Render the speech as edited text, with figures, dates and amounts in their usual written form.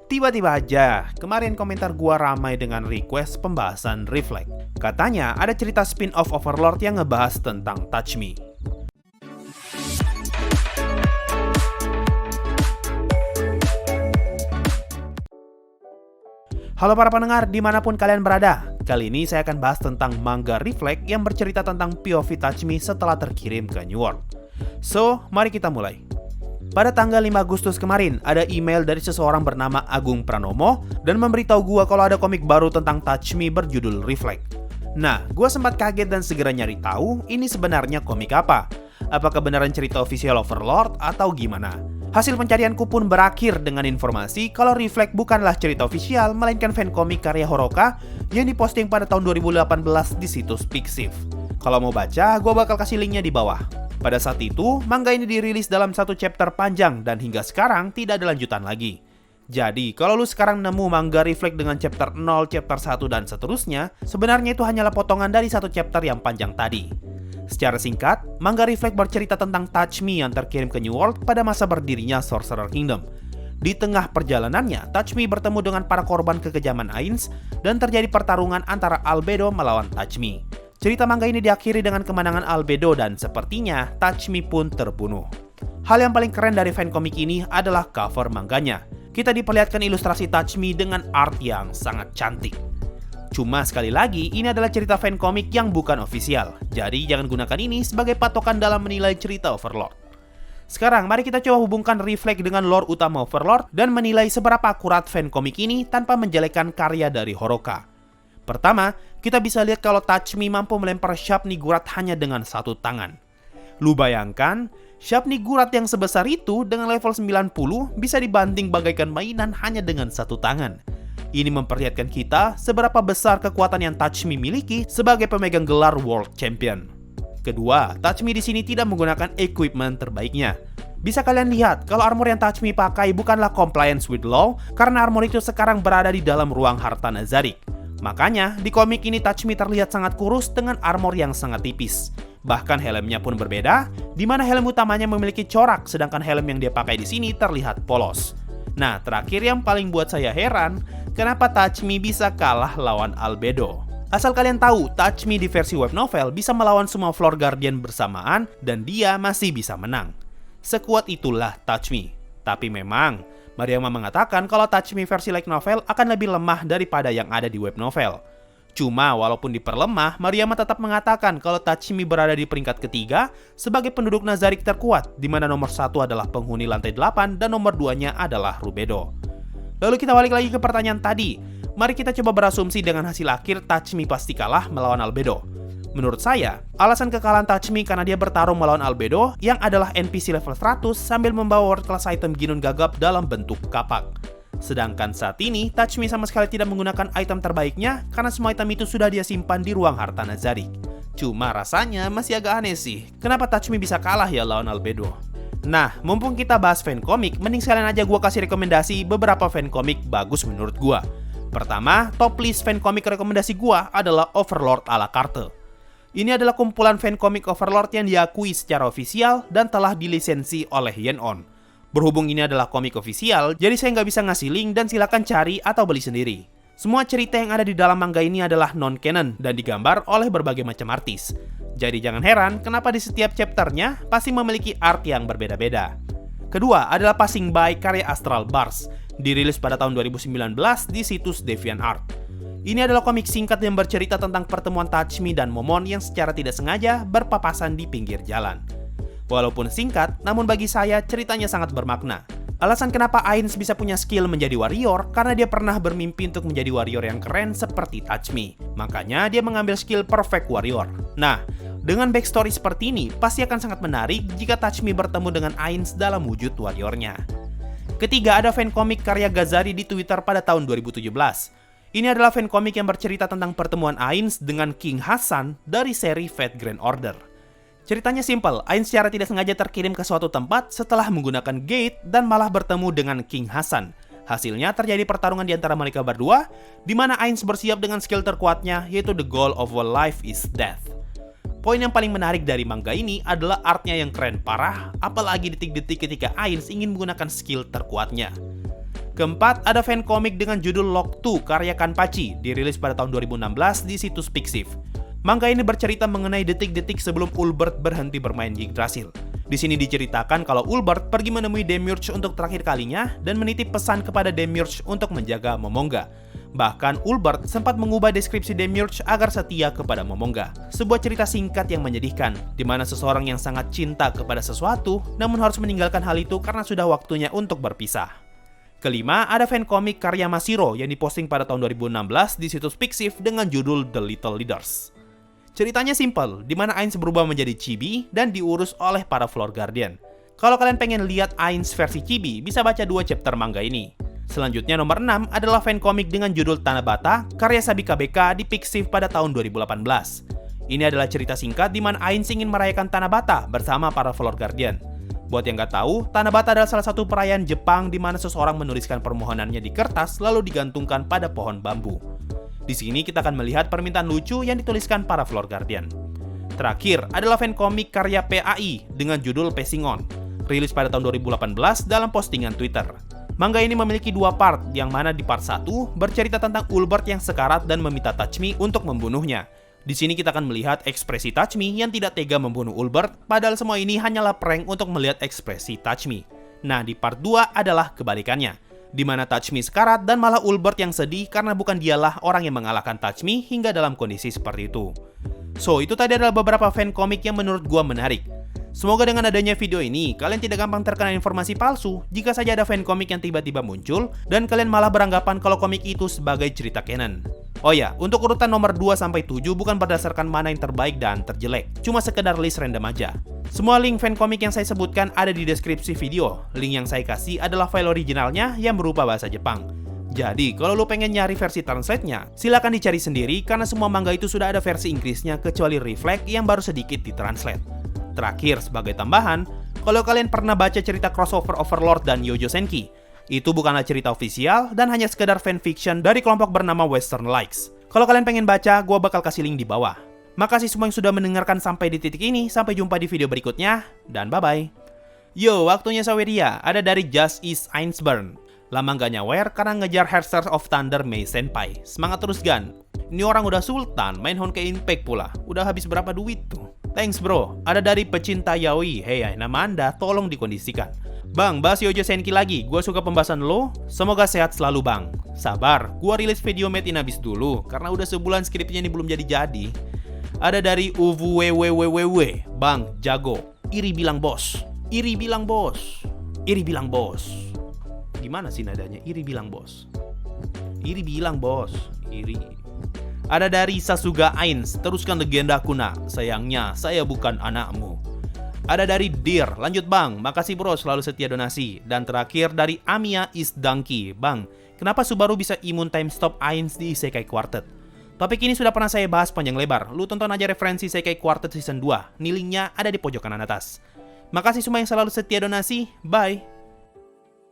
Tiba-tiba aja, kemarin komentar gua ramai dengan request pembahasan Reflect. Katanya ada cerita spin-off Overlord yang ngebahas tentang Touch Me. Halo para pendengar dimanapun kalian berada. Kali ini saya akan bahas tentang manga Reflect yang bercerita tentang POV Touch Me setelah terkirim ke New World. So, mari kita mulai. Pada tanggal 5 Agustus kemarin, ada email dari seseorang bernama Agung Pranomo dan memberitahu gua kalau ada komik baru tentang Touch Me berjudul Reflect. Nah, gua sempat kaget dan segera nyari tahu ini sebenarnya komik apa. Apakah beneran cerita official Overlord atau gimana? Hasil pencarianku pun berakhir dengan informasi kalau Reflect bukanlah cerita official, melainkan fankomik karya Horoka yang diposting pada tahun 2018 di situs Pixiv. Kalau mau baca, gua bakal kasih linknya di bawah. Pada saat itu, manga ini dirilis dalam satu chapter panjang dan hingga sekarang tidak ada lanjutan lagi. Jadi, kalau lu sekarang nemu manga Reflect dengan chapter 0, chapter 1, dan seterusnya, sebenarnya itu hanyalah potongan dari satu chapter yang panjang tadi. Secara singkat, manga Reflect bercerita tentang Touch Me yang terkirim ke New World pada masa berdirinya Sorcerer Kingdom. Di tengah perjalanannya, Touch Me bertemu dengan para korban kekejaman Ainz dan terjadi pertarungan antara Albedo melawan Touch Me. Cerita manga ini diakhiri dengan kemenangan Albedo dan sepertinya Touch Me pun terbunuh. Hal yang paling keren dari fankomik ini adalah cover manganya. Kita diperlihatkan ilustrasi Touch Me dengan art yang sangat cantik. Cuma sekali lagi, ini adalah cerita fankomik yang bukan official. Jadi jangan gunakan ini sebagai patokan dalam menilai cerita Overlord. Sekarang mari kita coba hubungkan Reflect dengan lore utama Overlord dan menilai seberapa akurat fankomik ini tanpa menjelekkan karya dari Horoka. Pertama, kita bisa lihat kalau Touch Me mampu melempar Sharp Nigurat hanya dengan satu tangan. Lu bayangkan, Sharp Nigurat yang sebesar itu dengan level 90 bisa dibanting bagaikan mainan hanya dengan satu tangan. Ini memperlihatkan kita seberapa besar kekuatan yang Touch Me miliki sebagai pemegang gelar World Champion. Kedua, Touch Me di sini tidak menggunakan equipment terbaiknya. Bisa kalian lihat kalau armor yang Touch Me pakai bukanlah compliance with law karena armor itu sekarang berada di dalam ruang harta Nazarik. Makanya, di komik ini Touch Me terlihat sangat kurus dengan armor yang sangat tipis. Bahkan helmnya pun berbeda, di mana helm utamanya memiliki corak, sedangkan helm yang dia pakai di sini terlihat polos. Nah, terakhir yang paling buat saya heran, kenapa Touch Me bisa kalah lawan Albedo? Asal kalian tahu, Touch Me di versi web novel bisa melawan semua Floor Guardian bersamaan dan dia masih bisa menang. Sekuat itulah Touch Me. Tapi memang, Mariyama mengatakan kalau Touch Me versi light novel akan lebih lemah daripada yang ada di web novel. Cuma walaupun diperlemah, Mariyama tetap mengatakan kalau Touch Me berada di peringkat ketiga sebagai penduduk Nazarik terkuat, di mana nomor 1 adalah penghuni lantai 8 dan nomor 2-nya adalah Rubedo. Lalu kita balik lagi ke pertanyaan tadi. Mari kita coba berasumsi dengan hasil akhir Touch Me pasti kalah melawan Albedo. Menurut saya, alasan kekalahan Touch Me karena dia bertarung melawan Albedo yang adalah NPC level 100 sambil membawa world class item Ginun Gagap dalam bentuk kapak. Sedangkan saat ini, Touch Me sama sekali tidak menggunakan item terbaiknya karena semua item itu sudah dia simpan di ruang harta Nazarik. Cuma rasanya masih agak aneh sih, kenapa Touch Me bisa kalah ya lawan Albedo? Nah, mumpung kita bahas fankomik, mending sekalian aja gua kasih rekomendasi beberapa fankomik bagus menurut gua. Pertama, top list fankomik rekomendasi gua adalah Overlord a la carte. Ini adalah kumpulan fankomik Overlord yang diakui secara ofisial dan telah dilisensi oleh Yen-On. Berhubung ini adalah komik ofisial, jadi saya nggak bisa ngasih link dan silakan cari atau beli sendiri. Semua cerita yang ada di dalam manga ini adalah non-canon dan digambar oleh berbagai macam artis. Jadi jangan heran kenapa di setiap chapternya pasti memiliki art yang berbeda-beda. Kedua adalah Passing By karya Astral Bars, dirilis pada tahun 2019 di situs DeviantArt. Ini adalah komik singkat yang bercerita tentang pertemuan Touch Me dan Momon yang secara tidak sengaja berpapasan di pinggir jalan. Walaupun singkat, namun bagi saya ceritanya sangat bermakna. Alasan kenapa Ainz bisa punya skill menjadi warrior karena dia pernah bermimpi untuk menjadi warrior yang keren seperti Touch Me. Makanya dia mengambil skill Perfect Warrior. Nah, dengan backstory seperti ini, pasti akan sangat menarik jika Touch Me bertemu dengan Ainz dalam wujud warriornya. Ketiga, ada fankomik karya Gazari di Twitter pada tahun 2017. Ini adalah fankomik yang bercerita tentang pertemuan Ainz dengan King Hassan dari seri Fate Grand Order. Ceritanya simpel, Ainz secara tidak sengaja terkirim ke suatu tempat setelah menggunakan gate dan malah bertemu dengan King Hassan. Hasilnya terjadi pertarungan di antara mereka berdua, di mana Ainz bersiap dengan skill terkuatnya, yaitu the goal of a life is death. Poin yang paling menarik dari manga ini adalah artnya yang keren parah, apalagi detik-detik ketika Ainz ingin menggunakan skill terkuatnya. Keempat, ada fancomic dengan judul Lock 2 karya Kanpachi, dirilis pada tahun 2016 di situs Pixiv. Manga ini bercerita mengenai detik-detik sebelum Ulbert berhenti bermain Yggdrasil. Di sini diceritakan kalau Ulbert pergi menemui Demiurge untuk terakhir kalinya dan menitip pesan kepada Demiurge untuk menjaga Momonga. Bahkan Ulbert sempat mengubah deskripsi Demiurge agar setia kepada Momonga. Sebuah cerita singkat yang menyedihkan, di mana seseorang yang sangat cinta kepada sesuatu namun harus meninggalkan hal itu karena sudah waktunya untuk berpisah. Kelima, ada fancomic karya Mashiro yang diposting pada tahun 2016 di situs Pixiv dengan judul The Little Leaders. Ceritanya simpel, di mana Ainz berubah menjadi chibi dan diurus oleh para Floor Guardian. Kalau kalian pengen lihat Ainz versi chibi, bisa baca 2 chapter manga ini. Selanjutnya nomor 6 adalah fancomic dengan judul Tanabata karya Sabika BK di Pixiv pada tahun 2018. Ini adalah cerita singkat di mana Ainz ingin merayakan Tanabata bersama para Floor Guardian. Buat yang nggak tahu, Tanabata adalah salah satu perayaan Jepang di mana seseorang menuliskan permohonannya di kertas lalu digantungkan pada pohon bambu. Di sini kita akan melihat permintaan lucu yang dituliskan para Floor Guardian. Terakhir adalah fancomic karya PAI dengan judul Passing On, rilis pada tahun 2018 dalam postingan Twitter. Manga ini memiliki 2 part, yang mana di part 1 bercerita tentang Ulbert yang sekarat dan meminta Touchme untuk membunuhnya. Di sini kita akan melihat ekspresi Touchme yang tidak tega membunuh Ulbert, padahal semua ini hanyalah prank untuk melihat ekspresi Touchme. Nah, di part 2 adalah kebalikannya, di mana Touchme sekarat dan malah Ulbert yang sedih karena bukan dialah orang yang mengalahkan Touchme hingga dalam kondisi seperti itu. So, itu tadi adalah beberapa fancomic yang menurut gua menarik. Semoga dengan adanya video ini, kalian tidak gampang terkena informasi palsu jika saja ada fancomic yang tiba-tiba muncul dan kalian malah beranggapan kalau komik itu sebagai cerita canon. Oh ya, untuk urutan nomor 2-7 bukan berdasarkan mana yang terbaik dan terjelek, cuma sekedar list random aja. Semua link fancomic yang saya sebutkan ada di deskripsi video. Link yang saya kasih adalah file originalnya yang berupa bahasa Jepang. Jadi, kalau lo pengen nyari versi translate-nya, silakan dicari sendiri karena semua manga itu sudah ada versi Inggrisnya kecuali Reflect yang baru sedikit ditranslate. Terakhir, sebagai tambahan, kalau kalian pernah baca cerita crossover Overlord dan Yojo Senki, itu bukanlah cerita ofisial dan hanya sekedar fanfiction dari kelompok bernama Western Likes. Kalau kalian pengen baca, gua bakal kasih link di bawah. Makasih semua yang sudah mendengarkan sampai di titik ini, sampai jumpa di video berikutnya, dan bye-bye. Yo, waktunya Saweria, ada dari Just Is Ainsburn. Lama gak nyawer karena ngejar Hearthstone of Thunder Mei Senpai. Semangat terus Gan. Ini orang udah sultan, main Honkai Impact pula. Udah habis berapa duit tuh? Thanks bro. Ada dari pecinta yaoi. Hey, nama Anda tolong dikondisikan. Bang, bahas Yojo Senki lagi. Gua suka pembahasan lo. Semoga sehat selalu bang. Sabar, gua rilis video made in habis dulu karena udah sebulan skripnya ini belum jadi-jadi. Ada dari UVWWWW. Bang, jago. Iri bilang bos. Iri bilang bos. Iri bilang bos. Gimana sih nadanya? Iri bilang bos. Iri bilang bos. Iri. Ada dari Sasuga Ainz, teruskan legenda kuna. Sayangnya, saya bukan anakmu. Ada dari Dear, lanjut bang. Makasih bro, selalu setia donasi. Dan terakhir dari Amia is Donkey. Bang, kenapa Subaru bisa imun time stop Ainz di Isekai Quartet? Topik ini sudah pernah saya bahas panjang lebar. Lu tonton aja referensi Isekai Quartet Season 2. Linknya ada di pojok kanan atas. Makasih semua yang selalu setia donasi. Bye.